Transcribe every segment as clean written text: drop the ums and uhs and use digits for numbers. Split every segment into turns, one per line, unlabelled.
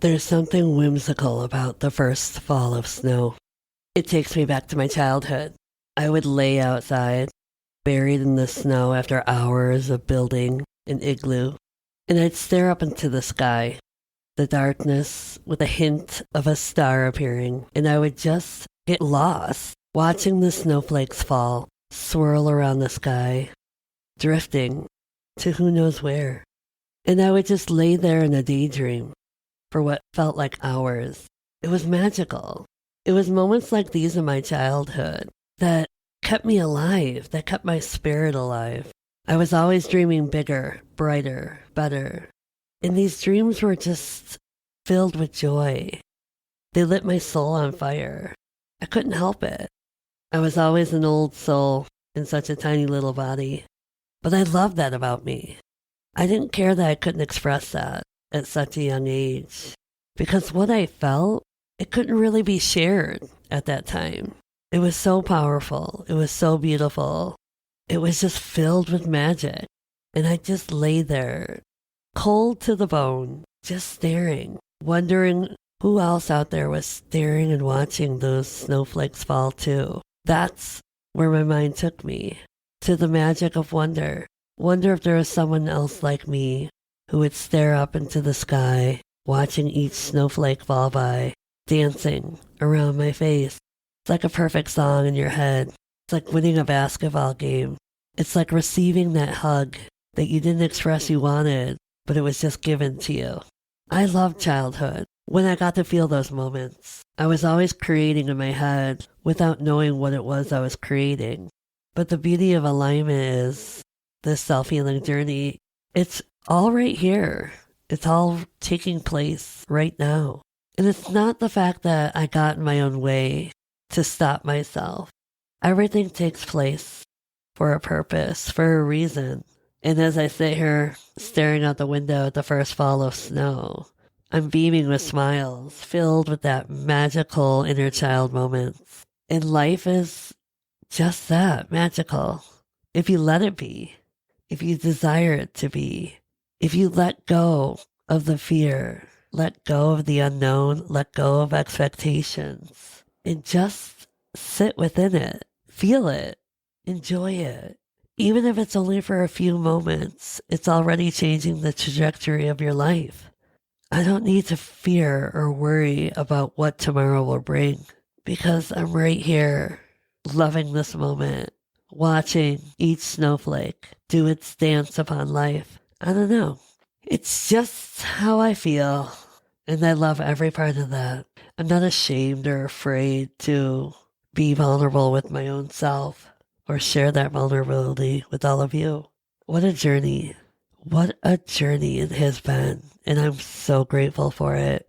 There's something whimsical about the first fall of snow. It takes me back to my childhood. I would lay outside, buried in the snow after hours of building an igloo, and I'd stare up into the sky, the darkness with a hint of a star appearing, and I would just get lost, watching the snowflakes fall, swirl around the sky, drifting to who knows where. And I would just lay there in a daydream for what felt like hours. It was magical. It was moments like these in my childhood that kept me alive, that kept my spirit alive. I was always dreaming bigger, brighter, better. And these dreams were just filled with joy. They lit my soul on fire. I couldn't help it. I was always an old soul in such a tiny little body. But I loved that about me. I didn't care that I couldn't express that at such a young age. Because what I felt, it couldn't really be shared at that time. It was so powerful. It was so beautiful. It was just filled with magic. And I just lay there, cold to the bone, just staring, wondering who else out there was staring and watching those snowflakes fall too. That's where my mind took me, to the magic of wonder. Wonder if there was someone else like me who would stare up into the sky, watching each snowflake fall by, dancing around my face. It's like a perfect song in your head. It's like winning a basketball game. It's like receiving that hug that you didn't express you wanted, but it was just given to you. I loved childhood. When I got to feel those moments, I was always creating in my head without knowing what it was I was creating. But the beauty of alignment is this self-healing journey. It's all right here. It's all taking place right now. And it's not the fact that I got in my own way to stop myself. Everything takes place for a purpose, for a reason. And as I sit here staring out the window at the first fall of snow, I'm beaming with smiles, filled with that magical inner child moments. And life is just that, magical. If you let it be, if you desire it to be, if you let go of the fear, let go of the unknown, let go of expectations, and just sit within it, feel it, enjoy it. Even if it's only for a few moments, it's already changing the trajectory of your life. I don't need to fear or worry about what tomorrow will bring because I'm right here, loving this moment, watching each snowflake do its dance upon life. I don't know. It's just how I feel, and I love every part of that. I'm not ashamed or afraid to be vulnerable with my own self or share that vulnerability with all of you. What a journey. What a journey it has been, and I'm so grateful for it.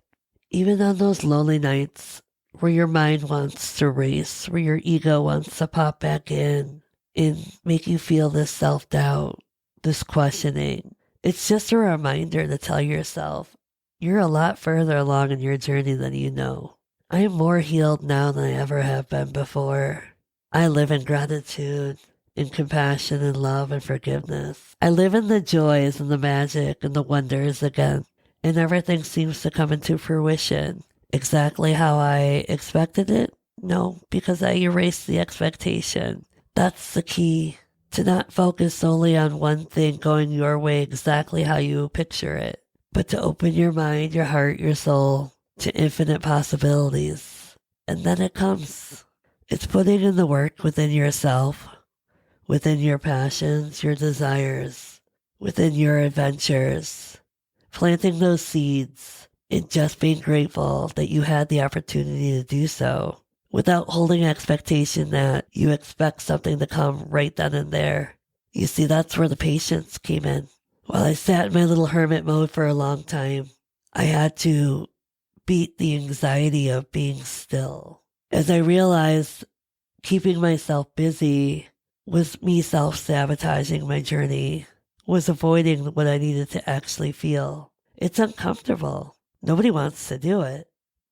Even on those lonely nights where your mind wants to race, where your ego wants to pop back in and make you feel this self-doubt, this questioning. It's just a reminder to tell yourself, you're a lot further along in your journey than you know. I am more healed now than I ever have been before. I live in gratitude, in compassion and love and forgiveness. I live in the joys and the magic and the wonders again, and everything seems to come into fruition exactly how I expected it. No, because I erased the expectation. That's the key, to not focus solely on one thing going your way exactly how you picture it, but to open your mind, your heart, your soul to infinite possibilities. And then it comes. It's putting in the work within yourself, within your passions, your desires, within your adventures, planting those seeds and just being grateful that you had the opportunity to do so without holding expectation that you expect something to come right then and there. You see, that's where the patience came in. While I sat in my little hermit mode for a long time, I had to beat the anxiety of being still. As I realized keeping myself busy was me self-sabotaging my journey, was avoiding what I needed to actually feel. It's uncomfortable. Nobody wants to do it.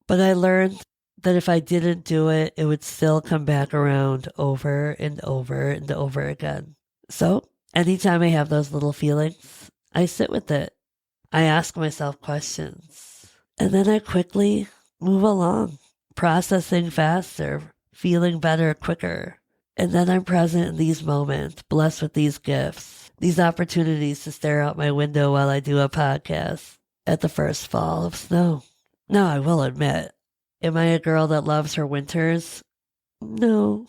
But I learned that if I didn't do it, it would still come back around over and over and over again. So anytime I have those little feelings, I sit with it. I ask myself questions. And then I quickly move along, processing faster, feeling better quicker. And then I'm present in these moments, blessed with these gifts, these opportunities to stare out my window while I do a podcast at the first fall of snow. Now, I will admit, am I a girl that loves her winters? No.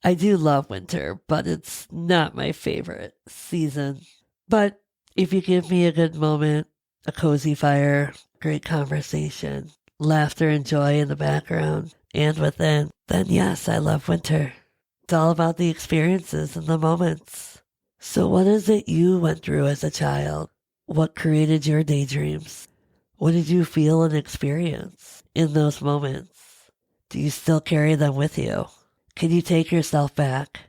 I do love winter, but it's not my favorite season. But if you give me a good moment, a cozy fire, great conversation, laughter and joy in the background and within, then yes, I love winter. It's all about the experiences and the moments. So what is it you went through as a child? What created your daydreams? What did you feel and experience in those moments? Do you still carry them with you? Can you take yourself back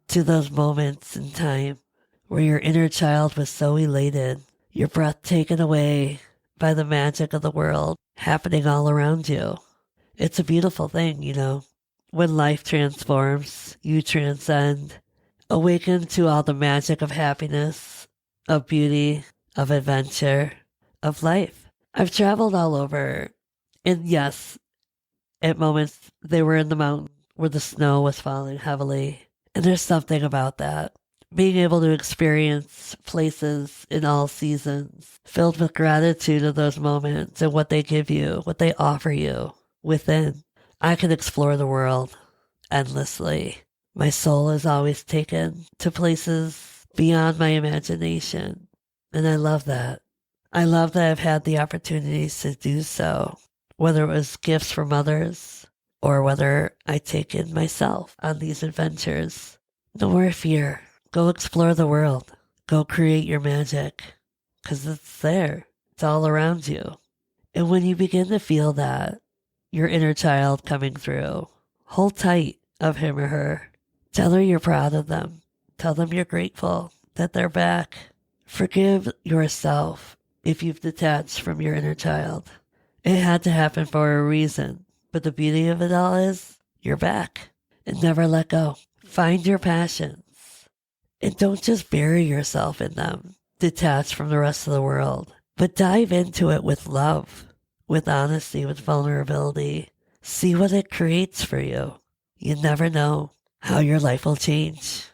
to those moments in time where your inner child was so elated, your breath taken away by the magic of the world happening all around you? It's a beautiful thing, you know. When life transforms, you transcend, awaken to all the magic of happiness, of beauty, of adventure, of life. I've traveled all over, and yes, at moments they were in the mountains where the snow was falling heavily. And there's something about that. Being able to experience places in all seasons, filled with gratitude of those moments and what they give you, what they offer you within. I can explore the world endlessly. My soul is always taken to places beyond my imagination. And I love that. I love that I've had the opportunities to do so, whether it was gifts from others or whether I take in myself on these adventures. No more fear. Go explore the world. Go create your magic, because it's there. It's all around you. And when you begin to feel that, your inner child coming through, hold tight of him or her. Tell her you're proud of them. Tell them you're grateful that they're back. Forgive yourself if you've detached from your inner child. It had to happen for a reason. But the beauty of it all is you're back, and never let go. Find your passions and don't just bury yourself in them, detached from the rest of the world, but dive into it with love, with honesty, with vulnerability. See what it creates for you. You never know how your life will change,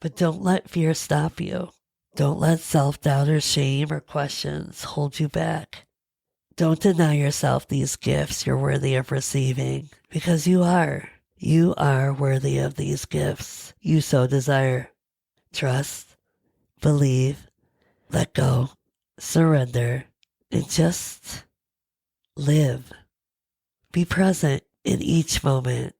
but don't let fear stop you. Don't let self-doubt or shame or questions hold you back. Don't deny yourself these gifts you're worthy of receiving, because you are. You are worthy of these gifts you so desire. Trust, believe, let go, surrender, and just live. Be present in each moment.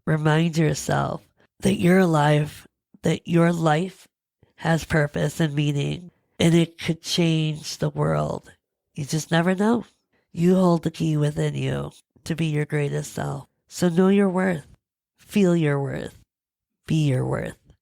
Remind yourself that you're alive, that your life has purpose and meaning, and it could change the world. You just never know. You hold the key within you to be your greatest self. So know your worth. Feel your worth. Be your worth.